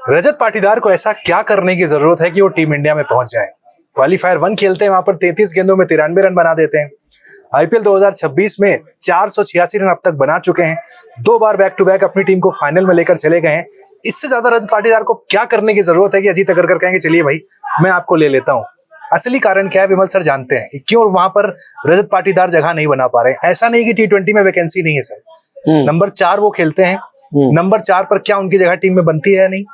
रजत पाटीदार को ऐसा क्या करने की जरूरत है कि वो टीम इंडिया में पहुंच जाए। क्वालीफायर 1 खेलते हैं, वहां पर 33 गेंदों में 93 रन बना देते हैं। आईपीएल 2026 में 486 रन अब तक बना चुके हैं। 2 बार बैक टू बैक अपनी टीम को फाइनल में लेकर चले गए हैं। इससे ज्यादा रजत पाटीदार को क्या करने की जरूरत है कि अजीत अग्रकर कहेंगे चलिए भाई मैं आपको ले लेता हूं। असली कारण क्या है विमल सर जानते हैं कि क्यों वहां पर रजत पाटीदार जगह नहीं बना पा रहे। ऐसा नहीं कि T20 में वैकेंसी नहीं है सर, नंबर 4 वो खेलते हैं, नंबर 4 पर क्या उनकी जगह टीम में बनती है नहीं?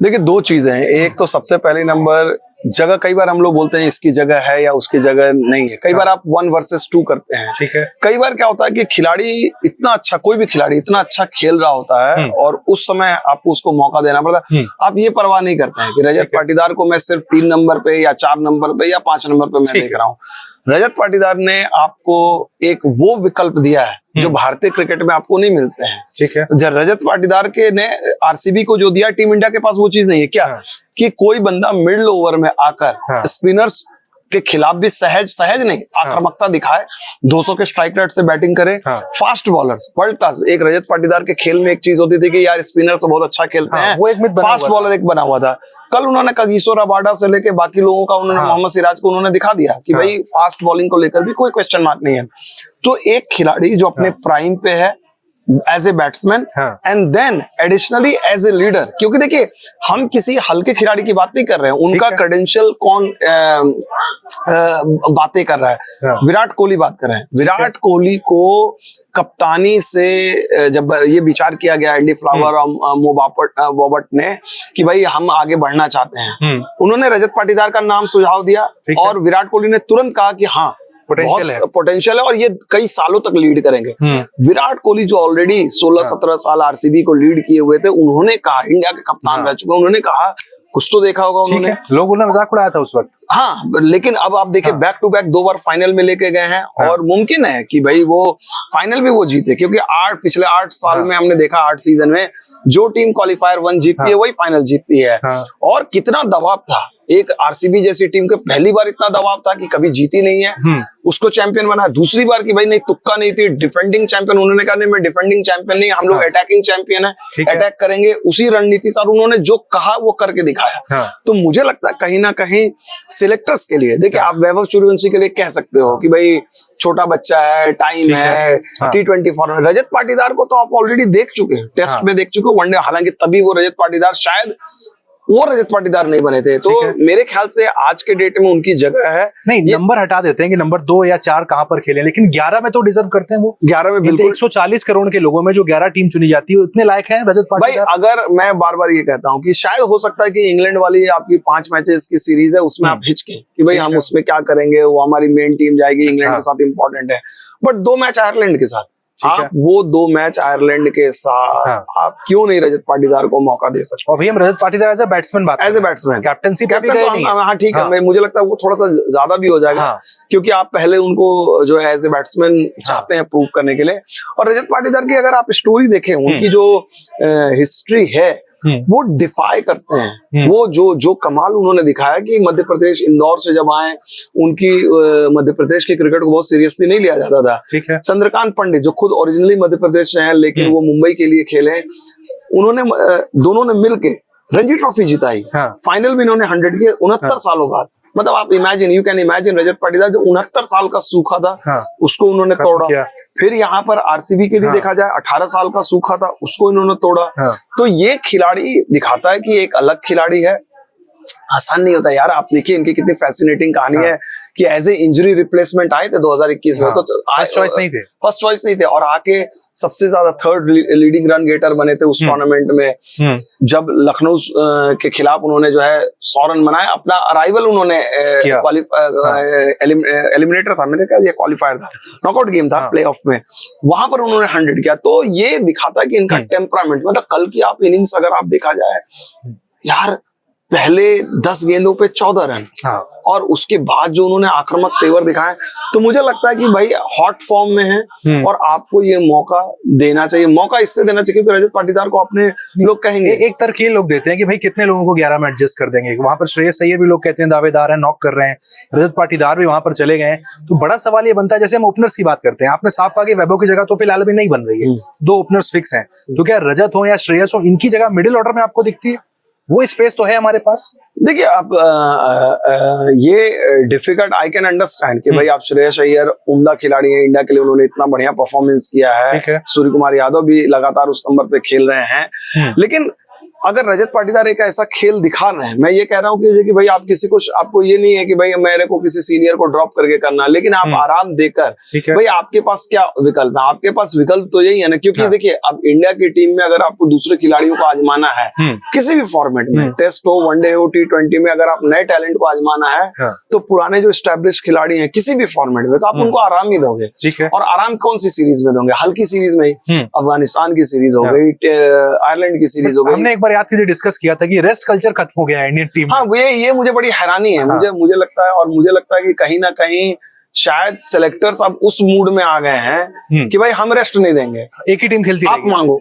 देखिए, दो चीजें हैं। एक तो सबसे पहले नंबर जगह, कई बार हम लोग बोलते हैं इसकी जगह है या उसकी जगह नहीं है। कई बार आप 1 वर्सेस 2 करते हैं, ठीक है। कई बार क्या होता है कि खिलाड़ी इतना अच्छा, कोई भी खिलाड़ी इतना अच्छा खेल रहा होता है और उस समय आपको उसको मौका देना पड़ता है। आप ये परवाह नहीं करते हैं कि रजत पाटीदार को मैं सिर्फ 3 नंबर पे या 4 नंबर पे या 5 नंबर पे मैं देख रहा हूँ। रजत पाटीदार ने आपको एक वो विकल्प दिया है जो भारतीय क्रिकेट में आपको नहीं मिलते हैं। ठीक है। रजत पाटीदार के ने आरसीबी को जो दिया, टीम इंडिया के पास वो चीज नहीं है। क्या कि कोई बंदा मिडिल ओवर में आकर स्पिनर्स के खिलाफ भी सहज नहीं आक्रामकता दिखाए, 200 के स्ट्राइक रेट से बैटिंग करे, फास्ट बॉलर्स वर्ल्ड क्लास। एक रजत पाटीदार के खेल में एक चीज होती थी कि यार स्पिनर्स तो बहुत अच्छा खेलते हैं, वो एक मिथ बना फास्ट बॉलर एक बना हुआ था। कल उन्होंने कागिसो रबाडा से लेके बाकी लोगों का उन्होंने मोहम्मद सिराज को उन्होंने दिखा दिया कि भाई फास्ट बॉलिंग को लेकर भी कोई क्वेश्चन मार्क नहीं है। तो एक खिलाड़ी जो अपने प्राइम पे है as a batsman and then additionally as a leader, क्योंकि देखिए हम किसी हल्के खिलाड़ी की बात नहीं कर रहे हैं, उनका क्रेडेंशियल कौन बातें कर रहा है। विराट कोहली बात कर रहे हैं। विराट कोहली को कप्तानी से जब ये विचार किया गया एंडी फ्लावर और बॉबर्ट ने कि भाई हम आगे बढ़ना चाहते हैं, उन्होंने रजत पाटीदार का नाम सुझाव दिया और विराट कोहली ने तुरंत कहा कि हाँ पोटेंशियल है और ये कई सालों तक लीड करेंगे। विराट कोहली जो ऑलरेडी 16-17 साल आरसीबी को लीड किए हुए थे, उन्होंने कहा, इंडिया के कप्तान रह चुके, उन्होंने कहा, कुछ तो देखा होगा उन्होंने, लोगों ने मजाक उड़ाया था उस वक्त। हाँ, लेकिन अब आप देखिए बैक टू बैक 2 बार फाइनल में लेके गए हैं और मुमकिन है कि भाई वो फाइनल भी वो जीते, क्योंकि पिछले 8 साल में हमने देखा 8 सीजन में जो टीम क्वालीफायर 1 जीतती है वही फाइनल जीतती है। और कितना दबाव था एक आरसीबी जैसी टीम के, पहली बार इतना दबाव था कि कभी जीती नहीं है, उसको चैंपियन बना। दूसरी बार कि भाई नहीं, तुक्का नहीं थी, डिफेंडिंग चैंपियन, उन्होंने कहा नहीं मैं डिफेंडिंग चैंपियन नहीं, हम लोग अटैकिंग चैंपियन है, अटैक करेंगे। उसी रणनीति से उन्होंने जो कहा वो करके दिखाया। तो मुझे लगता है कहीं ना कहीं सिलेक्टर्स के लिए, देखिए आप वैभव सूर्यवंशी के लिए कह सकते हो कि भाई छोटा बच्चा है, टाइम है, T20 फॉर्मेट। रजत पाटीदार को तो आप ऑलरेडी देख चुके हैं, टेस्ट में देख चुके हो, वनडे, हालांकि तभी वो रजत पाटीदार शायद वो रजत पाटीदार नहीं बने थे। तो मेरे ख्याल से आज के डेट में उनकी जगह है। नहीं, नंबर हटा देते हैं कि नंबर 2 या 4 कहां पर खेले, लेकिन 11 में तो डिजर्व करते हैं वो। 11 में बिल्कुल 140 करोड़ के लोगों में जो 11 टीम चुनी जाती है, उतने लायक हैं रजत पाटीदार। भाई अगर मैं बार बार ये कहता हूँ कि शायद हो सकता है कि इंग्लैंड वाली आपकी 5 मैचेस की सीरीज है, उसमें आप हिचके कि भाई हम उसमें क्या करेंगे, वो हमारी मेन टीम जाएगी, इंग्लैंड के साथ इंपॉर्टेंट है। बट 2 मैच आयरलैंड के साथ, आप वो 2 मैच आयरलैंड के साथ आप क्यों नहीं रजत पाटीदार को मौका दे सकते? और भैया हम Rajat Patidar as a batsman बात, एज ए बैट्समैन, कैप्टनसी हाँ ठीक है, मुझे लगता है वो थोड़ा सा ज्यादा भी हो जाएगा, क्योंकि आप पहले उनको जो है एज ए बैट्समैन चाहते हैं प्रूव करने के लिए। और रजत पाटीदार की अगर आप स्टोरी देखें, उनकी जो हिस्ट्री है वो डिफाई करते हैं। वो जो कमाल उन्होंने दिखाया कि मध्य प्रदेश, इंदौर से जब आए, उनकी मध्य प्रदेश के क्रिकेट को बहुत सीरियसली नहीं लिया जाता था। ठीक है। चंद्रकांत पंडित जो खुद ओरिजिनली मध्य प्रदेश से हैं लेकिन वो मुंबई के लिए खेले, उन्होंने दोनों ने मिलके रणजी ट्रॉफी जिताई। फाइनल में इन्होंने 100 किए 69 सालों बाद। मतलब आप you can imagine Rajat Patidar जो 69 साल का सूखा था उसको उन्होंने तोड़ा। फिर यहाँ पर आरसीबी के लिए देखा जाए 18 साल का सूखा था, उसको इन्होंने तोड़ा। तो ये खिलाड़ी दिखाता है कि एक अलग खिलाड़ी है। आसान नहीं होता यार, आप देखिए इनकी कितनी फैसिनेटिंग कहानी है कि एज ए इंजरी रिप्लेसमेट आए थे 2021 में, तो फर्स्ट चॉइस नहीं थे और आके सबसे ज्यादा 3rd लीडिंग रन गेटर बने थे उस टूर्नामेंट में। जब लखनऊ के खिलाफ उन्होंने जो है 100 रन बनाए, अपना अराइवल उन्होंने एलिमिनेटर था मेरे ख्याल, ये क्वालिफायर था, नॉकआउट गेम था प्ले ऑफ में, वहां पर उन्होंने 100 किया। तो ये दिखाता है कि इनका टेम्परामेंट, मतलब कल की आप इनिंग्स अगर आप देखा जाए यार, पहले 10 गेंदों पे 14 रन और उसके बाद जो उन्होंने आक्रामक तेवर दिखाए, तो मुझे लगता है कि भाई हॉट फॉर्म में है और आपको ये मौका देना चाहिए। मौका इससे देना चाहिए क्योंकि रजत पाटीदार को अपने लोग कहेंगे, एक तरकीब लोग देते हैं कि भाई कितने लोगों को 11 में एडजस्ट कर देंगे। वहां पर श्रेयस अय्यर भी लोग कहते हैं दावेदार है, नॉक कर रहे हैं, रजत पाटीदार भी वहां पर चले गए हैं। तो बड़ा सवाल ये बनता है, जैसे हम ओपनर्स की बात करते हैं, आपने साफ कहा कि वैभव की जगह तो फिलहाल अभी नहीं बन रही है, 2 ओपनर्स फिक्स हैं, तो क्या रजत हो या श्रेयस हो, इनकी जगह मिडिल ऑर्डर में आपको दिखती है? वो स्पेस तो है हमारे पास। देखिए आप ये डिफिकल्ट आई कैन अंडरस्टैंड कि भाई आप श्रेयस अय्यर उम्दा खिलाड़ी हैं, इंडिया के लिए उन्होंने इतना बढ़िया परफॉर्मेंस किया है, ठीक है। सूर्य कुमार यादव भी लगातार उस नंबर पे खेल रहे हैं, लेकिन अगर रजत पाटीदार एक ऐसा खेल दिखा रहे हैं, मैं ये कह रहा हूँ कि भाई आप किसी को, आपको ये नहीं है कि भाई मेरे को किसी सीनियर को ड्रॉप करके करना है, लेकिन आप आराम देकर, भाई आपके पास क्या विकल्प है? आपके पास विकल्प तो यही है ना, क्योंकि देखिए अब इंडिया की टीम में अगर आपको दूसरे खिलाड़ियों को आजमाना है किसी भी फॉर्मेट में, टेस्ट हो, वनडे हो, T20 में, अगर आप नए टैलेंट को आजमाना है तो पुराने जो स्टैब्लिश खिलाड़ी हैं किसी भी फॉर्मेट में, तो आप उनको आराम ही दोगे। और आराम कौन सी सीरीज में दोगे? हल्की सीरीज में ही, अफगानिस्तान की सीरीज हो गई, आयरलैंड की सीरीज हो गई। हमने एक बार याद कीजिए डिस्कस किया था कि रेस्ट कल्चर खत्म हो गया है इंडियन टीम। हाँ, ये मुझे बड़ी हैरानी है। मुझे लगता है, और मुझे लगता है कि कहीं ना कहीं शायद सेलेक्टर्स अब उस मूड में आ गए हैं कि भाई हम रेस्ट नहीं देंगे, एक ही टीम खेलती आप मांगो।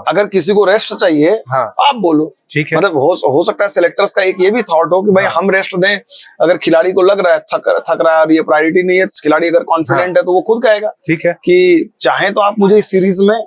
अगर किसी को रेस्ट चाहिए आप बोलो, ठीक है। मतलब हो सकता है सेलेक्टर्स का एक ये भी थॉट हो कि भाई हम रेस्ट दें, अगर खिलाड़ी को लग रहा है थक रहा है और ये प्रायोरिटी नहीं है, खिलाड़ी अगर कॉन्फिडेंट है तो वो खुद कहेगा, ठीक है, कि चाहे तो आप मुझे इस सीरीज में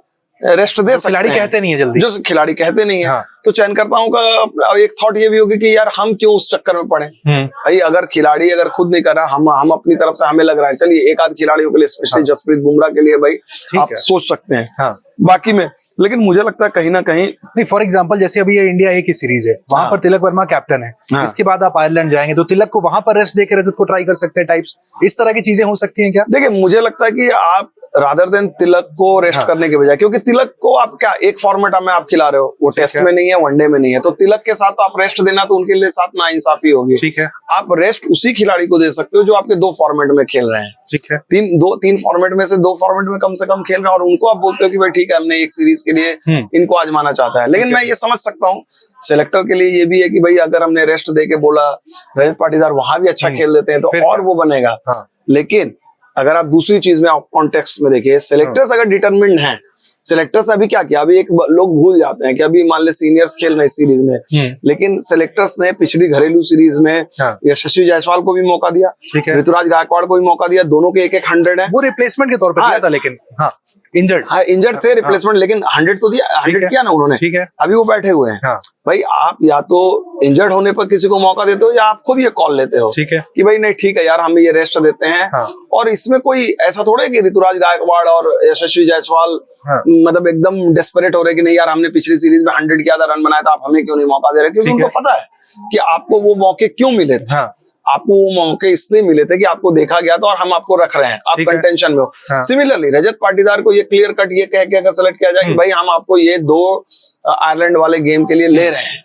रेस्ट दे सकते हैं। खिलाड़ी कहते नहीं है जल्दी, जो खिलाड़ी कहते नहीं है, तो चयनकर्ताओं का एक थॉट ये भी होगी कि यार हम क्यों उस चक्कर में पड़े। भाई अगर खिलाड़ी अगर खुद नहीं कर रहा, हम अपनी तरफ से हमें लग रहा है, चलिए एक आध खिलाड़ियों के लिए, स्पेशली जसप्रीत बुमराह के लिए भाई आप सोच सकते हैं, बाकी में लेकिन मुझे लगता है कहीं ना कहीं नहीं। फॉर एग्जांपल जैसे अभी ये इंडिया ए की सीरीज है, वहां पर तिलक वर्मा कैप्टन है, इसके बाद आप आयरलैंड जाएंगे तो तिलक को वहां पर रेस्ट देकर रजत को ट्राई कर सकते हैं, टाइप्स इस तरह की चीजें हो सकती हैं क्या? देखिए मुझे लगता है कि आप रादर देन तिलक को रेस्ट करने के बजाय, क्योंकि तिलक को आप क्या एक फॉर्मेट में आप खिला रहे हो, वो टेस्ट में नहीं है, वनडे में नहीं है, तो तिलक के साथ आप रेस्ट देना तो उनके लिए साथ नाइंसाफी होगी। ठीक है, आप रेस्ट उसी खिलाड़ी को दे सकते हो जो आपके दो फॉर्मेट में खेल रहे हैं। ठीक है, तीन फॉर्मेट में से दो फॉर्मेट में कम से कम खेल रहे हैं, और उनको आप बोलते हो कि भाई ठीक है हमने एक सीरीज के लिए इनको आजमाना चाहता है। लेकिन मैं ये समझ सकता हूँ सेलेक्टर के लिए ये भी है कि भाई अगर हमने रेस्ट दे के बोला रजत पाटीदार वहां भी अच्छा खेल देते हैं तो और वो बनेगा। लेकिन अगर आप दूसरी चीज में आप कॉन्टेक्स्ट में देखिए, सेलेक्टर्स अगर डिटरमिन्ड हैं, सेलेक्टर्स अभी क्या किया, अभी एक लोग भूल जाते हैं कि अभी मान ले सीनियर्स खेल रहे सीरीज में, लेकिन सेलेक्टर्स ने पिछली घरेलू सीरीज में यशस्वी जायसवाल को भी मौका दिया, ऋतुराज गायकवाड़ को भी मौका दिया, दोनों के एक 100 है। वो रिप्लेसमेंट के तौर पर दिया था, लेकिन इंजर्ड थे रिप्लेसमेंट, लेकिन 100 तो दिया, 100 किया ना उन्होंने। ठीक है, अभी वो बैठे हुए हैं। भाई आप या तो इंजर्ड होने पर किसी को मौका देते हो, या आप खुद ये कॉल लेते हो, ठीक है, कि भाई नहीं ठीक है यार हम ये रेस्ट देते हैं। और इसमें कोई ऐसा थोड़ा है कि ऋतुराज गायकवाड़ और यशस्वी जायसवाल मतलब एकदम डेस्परेट हो रहे कि नहीं यार हमने पिछली सीरीज में 100 किया था, रन बनाया था, आप हमें क्यों नहीं मौका दे रहे, क्योंकि उनको पता है कि आपको वो मौके क्यों मिले थे। आपको वो मौके इसलिए मिले थे कि आपको देखा गया था और हम आपको रख रहे हैं, आप कंटेंशन में हो। सिमिलरली रजत पाटीदार को ये क्लियर कट ये कह के अगर सेलेक्ट किया जाए कि भाई हम आपको ये 2 आयरलैंड वाले गेम के लिए ले रहे हैं,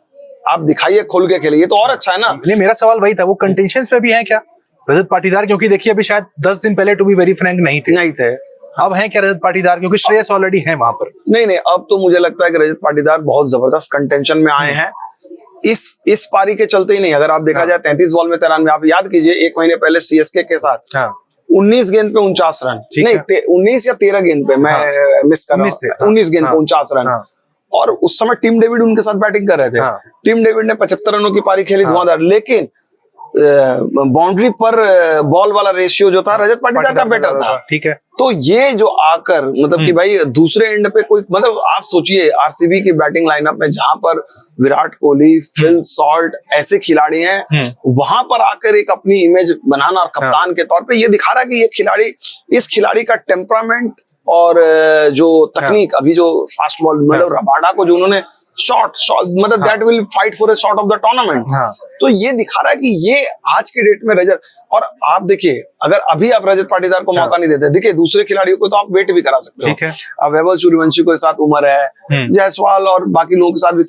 आप दिखाइए खुल के खेलिए, तो और अच्छा है ना। नहीं, मेरा सवाल वही था, वो कंटेंशन में भी है क्या रजत पाटीदार? क्योंकि देखिए अभी शायद 10 दिन पहले टू बी वेरी फ्रैंक नहीं थे। अब है क्या रजत पाटीदार, क्योंकि श्रेयस ऑलरेडी है वहां पर? नहीं, अब तो मुझे लगता है कि रजत पाटीदार बहुत जबरदस्त कंटेंशन में आए हैं। इस पारी के चलते ही नहीं, अगर आप देखा जाए 33 बॉल में 93, आप याद कीजिए 1 महीने पहले सीएसके के साथ 19 गेंद पे 49 रन, नहीं 19 या 13 गेंद पे, मैं मिस कर रहा हूं, 19 गेंद पे 49 रन। और उस समय टीम डेविड उनके साथ बैटिंग कर रहे थे। टीम डेविड ने 75 रनों की पारी खेली धुआंधार, लेकिन बाउंड्री पर बॉल वाला रेशियो जो था रजत पाटीदार का बेटर था। ठीक है, तो ये जो आकर मतलब कि भाई दूसरे एंड पे कोई, मतलब आप सोचिए आरसीबी की बैटिंग लाइनअप में जहां पर विराट कोहली, फिल सॉल्ट ऐसे खिलाड़ी हैं, वहां पर आकर एक अपनी इमेज बनाना और कप्तान के तौर पे ये दिखा रहा है कि ये खिलाड़ी, इस खिलाड़ी का टेम्परामेंट और जो तकनीक, अभी जो फास्ट बॉल मतलब रबाडा को जो उन्होंने शॉट मतलब that will fight for a shot of the tournament, तो ये दिखा रहा है कि ये आज के डेट में रजत, और आप देखिए अगर अभी आप रजत पाटीदार को मौका नहीं देते, देखिए दूसरे खिलाड़ियों को तो आप वेट भी करा सकते हो। अब वैभव सूर्यवंशी के साथ उम्र है, जायसवाल और बाकी लोगों के साथ भी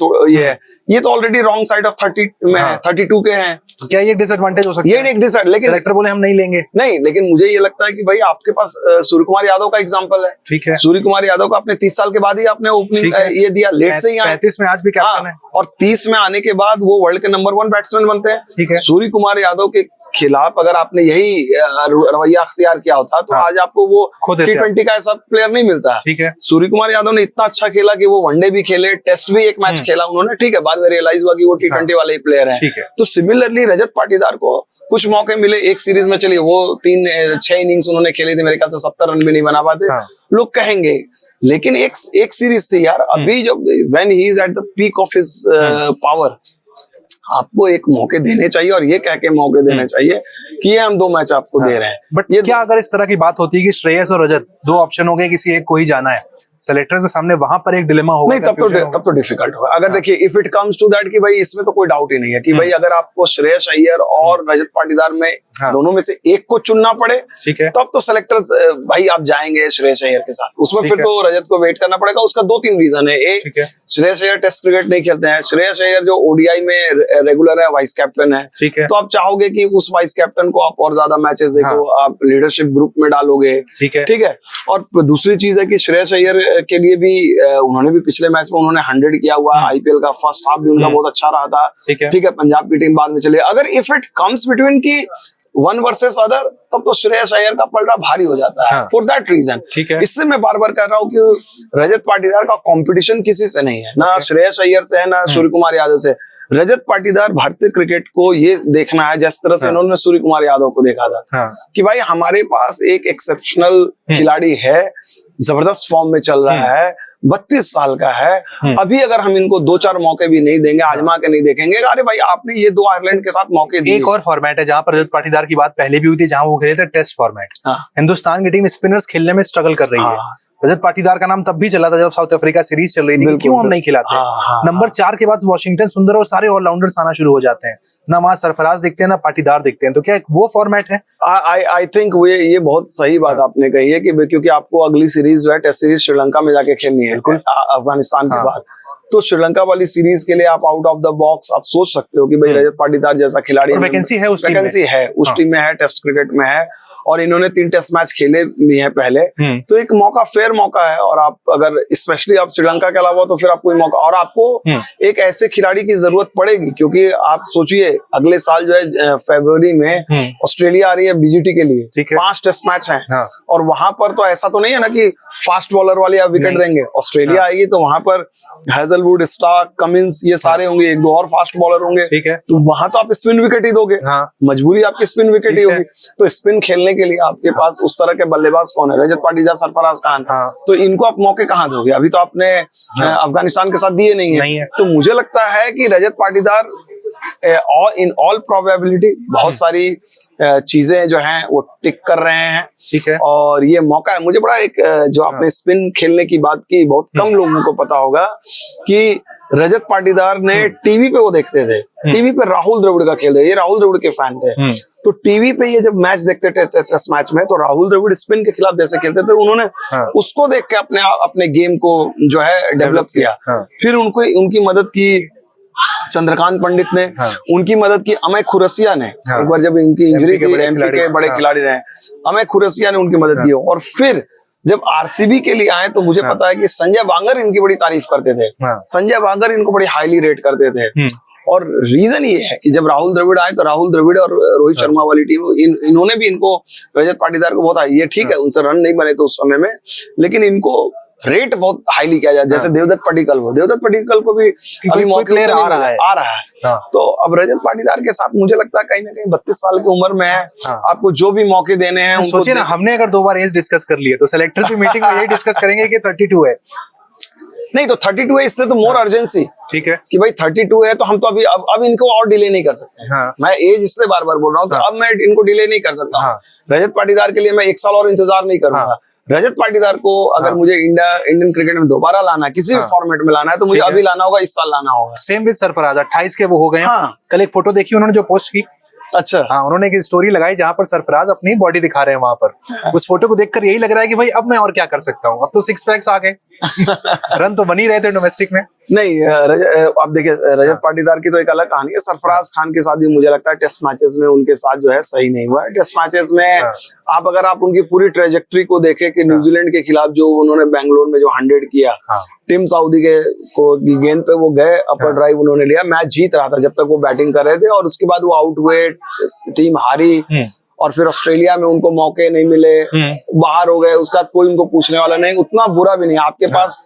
ये तो ऑलरेडी रॉन्ग साइड ऑफ 30 में है, 32 के हैं। क्या ये डिसएडवांटेज हो सकता है? ये एक डिसएडवांटेज, लेकिन सेलेक्टर बोले हम नहीं लेंगे। नहीं, लेकिन मुझे ये लगता है कि भाई आपके पास सूर्य कुमार यादव का एग्जांपल है। ठीक है, सूर्य कुमार यादव का आपने 30 साल के बाद ही आपने ओपनिंग ये दिया, लेट से ही 35 में आज भी कैप्टन है, और 30 में आने के बाद वो वर्ल्ड के नंबर 1 बैट्समैन बनते हैं। ठीक है, सूर्य कुमार यादव के खिलाफ अगर आपने यही रवैया अख्तियार किया होता तो आज आपको वो खो देते T20 का ऐसा प्लेयर नहीं मिलता। ठीक है। सूर्य कुमार यादव ने इतना अच्छा खेला कि वो वनडे भी खेले, टेस्ट भी एक मैच खेला उन्होंने, ठीक है, बाद में रियलाइज हुआ कि वो T20 वाले ही प्लेयर हैं। ठीक है। तो सिमिलरली रजत पाटीदार को कुछ मौके मिले एक सीरीज में, चलिए वो 6 इनिंग्स उन्होंने खेली थी, मेरे ख्याल से 70 रन भी नहीं बना पाते, लोग कहेंगे, लेकिन एक सीरीज थी यार। अभी जब when he is at the peak of his power, आपको एक मौके देने चाहिए और ये कह के मौके देने चाहिए कि ये हम 2 मैच आपको दे रहे हैं। बट ये क्या अगर इस तरह की बात होती है कि श्रेयस और रजत 2 ऑप्शन हो गए, किसी एक को ही जाना है, सेलेक्टर के सामने वहां पर एक डिलेमा होगा? नहीं, तब तो डिफिकल्ट होगा। अगर देखिए if it comes to that कि भाई इसमें तो कोई डाउट ही नहीं है कि भाई अगर आपको श्रेयस अय्यर और रजत पाटीदार में दोनों में से एक को चुनना पड़े, ठीक है, तब तो सेलेक्टर्स भाई आप जाएंगे श्रेयस अय्यर के साथ। उसमें फिर तो रजत को वेट करना पड़ेगा। उसका 2-3 रीजन है। एक, श्रेयस अय्यर टेस्ट क्रिकेट नहीं खेलते हैं। श्रेयस अय्यर जो ओडीआई में रेगुलर है, वाइस कैप्टन है, ठीक है, तो आप चाहोगे कि उस वाइस कैप्टन को आप और ज्यादा मैचेस देखो, आप लीडरशिप ग्रुप में डालोगे, ठीक है। और दूसरी चीज है कि श्रेयस अय्यर के लिए भी उन्होंने भी पिछले मैच में उन्होंने 100 किया हुआ। आईपीएल का फर्स्ट हाफ भी उनका बहुत अच्छा रहा था, ठीक है, पंजाब की टीम बाद में चले। अगर इफ इट कम्स बिटवीन की 1 वर्सेस अदर, तब तो श्रेयस अय्यर का पलड़ा भारी हो जाता है फॉर दैट रीजन। इससे मैं बार बार कह रहा हूँ कि रजत पाटीदार का कंपटीशन किसी से नहीं है, ना श्रेयस अय्यर से है, ना सूर्य कुमार यादव से। रजत पाटीदार भारतीय क्रिकेट को ये देखना है जिस तरह से इन्होंने सूर्य कुमार यादव को देखा था कि भाई हमारे पास एक एक्सेप्शनल खिलाड़ी है, जबरदस्त फॉर्म में चल रहा है, 32 साल का है। अभी अगर हम इनको 2-4 मौके भी नहीं देंगे, आजमा के नहीं देखेंगे, अरे भाई आपने ये 2 आयरलैंड के साथ मौके दिए। एक और फॉर्मेट है जहां पर रजत पाटीदार की बात पहले भी हुई थी, जहां वो खेले थे टेस्ट फॉर्मेट। हिंदुस्तान की टीम स्पिनर्स खेलने में स्ट्रगल कर रही है। रजत पाटीदार का नाम तब भी चला था जब साउथ अफ्रीका सीरीज चल रही थी, क्यों हम नहीं खिलाते। नंबर 4 के बाद वॉशिंगटन सुंदर और सारे ऑलराउंडर्स आना शुरू हो जाते हैं, ना वहां सरफराज दिखते हैं ना पाटीदार दिखते हैं। तो क्या वो फॉर्मेट है? आई थिंक ये बहुत सही बात आपने कही है कि क्योंकि आपको अगली सीरीज जो है टेस्ट सीरीज श्रीलंका में जाके खेलनी है अफगानिस्तान के बाद। तो श्रीलंका वाली सीरीज के लिए आप आउट ऑफ द बॉक्स आप सोच सकते हो कि भाई रजत पाटीदार जैसा खिलाड़ी वैकेंसी है, उस टीम में है, टेस्ट क्रिकेट में है, और इन्होंने 3 टेस्ट मैच खेले भी हैं पहले। तो एक मौका, फेयर मौका है। और आप अगर स्पेशली आप श्रीलंका के अलावा, तो फिर आपको मौका, और आपको एक ऐसे खिलाड़ी की जरूरत पड़ेगी, क्योंकि आप सोचिए अगले साल जो है फरवरी में ऑस्ट्रेलिया आ रही है बीजीटी के लिए, 5 टेस्ट मैच हैं। और वहां पर तो ऐसा तो नहीं है ना कि फास्ट बॉलर वाले आप विकेट देंगे। ऑस्ट्रेलिया आएगी तो वहां पर हैजलवुड, स्टार्क, कमिंस ये सारे होंगे, 1-2 और फास्ट बॉलर होंगे, ठीक है। तो वहां तो आप स्पिन विकेट ही दोगे, मजबूरी आपकी स्पिन विकेट ही होगी। तो स्पिन खेलने के लिए आपके पास उस तरह के बल्लेबाज कौन है? रजत पाटीदार, सरफराज खान। तो इनको आप मौके कहाँ दोगे? अभी तो आपने अफगानिस्तान के साथ दिए नहीं है। तो मुझे लगता है कि Rajat Patidar in all probability बहुत सारी चीजें जो हैं वो टिक कर रहे हैं, ठीक है। और ये मौका है। मुझे बड़ा एक जो आपने स्पिन खेलने की बात की, बहुत कम लोगों को पता होगा कि रजत पाटीदार ने टीवी पे वो देखते थे, टीवी पे राहुल द्रविड़ का खेल रहे, ये राहुल द्रविड़ के फैन थे। तो टीवी पे ये जब मैच देखते थे टेस्ट मैच में, तो राहुल द्रविड़ स्पिन के खिलाफ जैसे खेलते थे, उन्होंने उसको देख के अपने गेम को जो है डेवलप किया। फिर उनकी मदद की चंद्रकांत पंडित ने, उनकी मदद की अमय खुरसिया ने। एक बार जब इनकी इंजरी थी, एमपी के बड़े खिलाड़ी रहे, अमय खुरसिया ने उनकी मदद की। और फिर जब आरसीबी के लिए आए तो मुझे पता है कि संजय बांगर इनकी बड़ी तारीफ करते थे, संजय बांगर इनको बड़ी हाईली रेट करते थे। और रीजन ये है कि जब राहुल द्रविड़ आए तो राहुल द्रविड़ और रोहित शर्मा वाली टीम, इन्होंने भी इनको, रजत पाटीदार को बहुत, ये ठीक है उनसे रन नहीं बने तो उस समय में, लेकिन इनको रेट बहुत हाईली किया जाए। जैसे देवदत्त पट्टिकल को भी अभी मौके आ रहा है। तो अब रजत पाटीदार के साथ मुझे लगता है कहीं ना कहीं 32 साल की उम्र में है, आपको जो भी मौके देने हैं। सोचिए ना, हमने अगर 2 बार एज डिस्कस कर लिए तो सेलेक्टर्स की मीटिंग में यही डिस्कस करेंगे कि 32 है। नहीं तो 32 है, इससे तो मोर अर्जेंसी, ठीक है, कि भाई 32 है तो हम तो अब इनको और डिले नहीं कर सकते। मैं एज इसलिए बार बार बोल रहा हूँ तो अब मैं इनको डिले नहीं कर सकता। रजत पाटीदार के लिए मैं 1 साल और इंतजार नहीं करूंगा। रजत पाटीदार को अगर मुझे इंडियन क्रिकेट में दोबारा लाना है, किसी भी फॉर्मेट में लाना है, तो मुझे अभी लाना होगा, इस साल लाना होगा। सेम विद सरफराज, 28 के वो हो गए। कल एक फोटो देखी उन्होंने जो पोस्ट की, अच्छा, हाँ, उन्होंने एक स्टोरी लगाई जहां पर सरफराज अपनी बॉडी दिखा रहे हैं वहां पर। उस फोटो को देखकर यही लग रहा है कि भाई अब मैं और क्या कर सकता हूँ, अब तो 6 पैक्स आ गए। रन तो बन ही रहे थे डोमेस्टिक में। नहीं आप देखिए रजत पाटीदार की तो एक अलग कहानी है। सरफराज खान के साथ भी मुझे लगता है टेस्ट मैचेस में उनके साथ जो है सही नहीं हुआ है। टेस्ट मैचेस में आप अगर आप उनकी पूरी ट्रेजेक्ट्री को देखें कि न्यूजीलैंड के खिलाफ जो उन्होंने बेंगलोर में जो 100 किया, टीम सऊदी के गेंद पे वो गए, अपर ड्राइव उन्होंने लिया, मैच जीत रहा था जब तक वो बैटिंग कर रहे थे, और उसके बाद वो आउट हुए, टीम हारी, और फिर ऑस्ट्रेलिया में उनको मौके नहीं मिले, बाहर हो गए, उसका कोई उनको पूछने वाला नहीं। उतना बुरा भी नहीं, आपके पास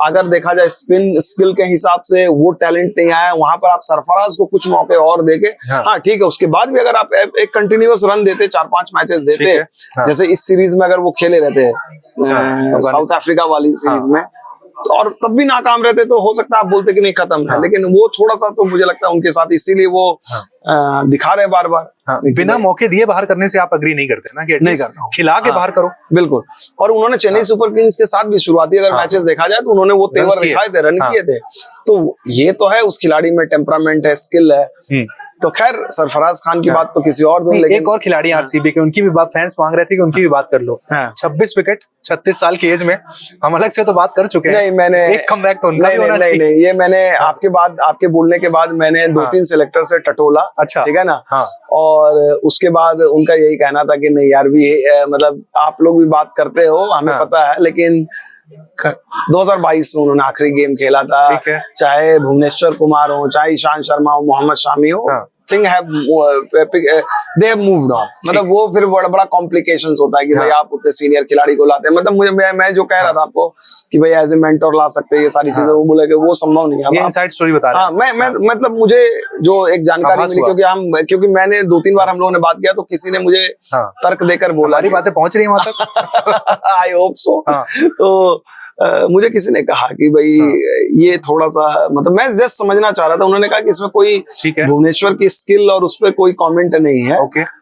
अगर देखा जाए स्पिन स्किल के हिसाब से वो टैलेंट नहीं आया, वहां पर आप सरफराज को कुछ मौके और देके, हाँ ठीक है, उसके बाद भी अगर आप एक कंटिन्यूअस रन देते, 4-5 मैचेस देते, जैसे इस सीरीज में अगर वो खेले रहते साउथ अफ्रीका वाली सीरीज में, तो और तब भी नाकाम रहते, तो हो सकता है आप बोलते कि नहीं खत्म है, लेकिन वो थोड़ा सा तो मुझे लगता है उनके साथ इसीलिए वो दिखा रहे बार बार। बिना मौके दिए बाहर करने से आप अग्री नहीं करते ना, कि नहीं करता, खिला के बाहर करो। बिल्कुल। और उन्होंने चेन्नई सुपर किंग्स के साथ भी शुरुआती अगर मैचेस देखा जाए तो उन्होंने वो तेवर दिखाए थे, रन किए थे, तो ये तो है उस खिलाड़ी में टेम्परामेंट है, स्किल है। तो खैर सरफराज खान की बात तो किसी और दिन, लेकिन एक और खिलाड़ी आरसीबी के, उनकी भी बात फैंस मांग रहे थे कि उनकी भी बात कर लो। 26 विकेट 36 साल की एज में, हम अलग से तो बात कर चुके हैं। नहीं, मैंने एक कमबैक तो उनका भी होना चाहिए। नहीं, ये मैंने आपके बोलने के बाद मैंने 2-3 सिलेक्टर से टटोला, अच्छा, ठीक है ना, और उसके बाद उनका यही कहना था कि नहीं यार, भी मतलब आप लोग भी बात करते हो, हमें पता है, लेकिन 2022 में उन्होंने आखिरी गेम खेला था, चाहे भुवनेश्वर कुमार हो, चाहे ईशांत शर्मा हो, मोहम्मद शामी हो, they have moved on। मतलब वो फिर बड़ा कॉम्प्लिकेशंस होता है कि भाई आप उतने सीनियर खिलाड़ी को लाते हैं, मतलब मुझे मैं जो कह रहा था आपको कि भाई एज ए मेंटर ला सकते हैं, ये सारी चीजें, वो बोले कि वो संभव नहीं है। ये इनसाइड स्टोरी बता रहे हैं। मैं मतलब मुझे जो एक जानकारी मिली, क्योंकि मैंने 2-3 बार हम लोगों ने बात किया, तो किसी ने मुझे तर्क देकर बोला, हमारी बातें पहुंच रही है वहां तक। I hope so. तो मुझे किसी ने कहा कि भाई ये थोड़ा सा, मतलब मैं जस्ट समझना चाह रहा था, उन्होंने कहा कि इसमें कोई भुवनेश्वर की स्किल और उस पर कोई कमेंट नहीं है,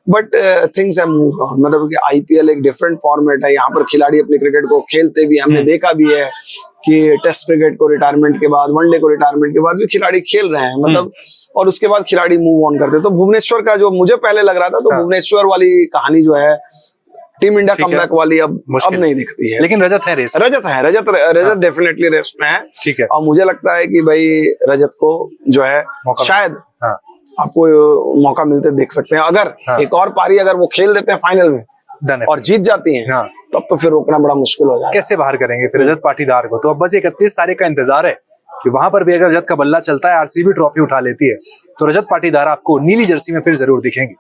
but things have moved on. मतलब कि आईपीएल एक डिफरेंट फॉर्मेट है, यहाँ पर खिलाड़ी अपने क्रिकेट को खेलते भी, हमने देखा भी है कि टेस्ट क्रिकेट को रिटायरमेंट के बाद, वनडे को रिटायरमेंट के बाद भी खिलाड़ी खेल रहे हैं, मतलब, और उसके बाद खिलाड़ी मूव ऑन करते। तो भुवनेश्वर का जो मुझे पहले लग रहा था, तो भुवनेश्वर वाली कहानी जो है टीम इंडिया कमबैक वाली अब नहीं दिखती है। लेकिन रजत है रेस, रजत डेफिनेटली रेस में है, ठीक है। और मुझे लगता है कि भाई रजत को जो है शायद आपको मौका मिलते देख सकते हैं, अगर एक और पारी अगर वो खेल देते हैं फाइनल में और जीत जाती हैं, तब तो फिर रोकना बड़ा मुश्किल हो जाएगा। कैसे बाहर करेंगे फिर रजत पाटीदार को? तो अब बस 31 तारीख का इंतजार है कि वहां पर भी अगर रजत का बल्ला चलता है, आरसीबी ट्रॉफी उठा लेती है, तो रजत पाटीदार आपको नीली जर्सी में फिर जरूर दिखेंगे।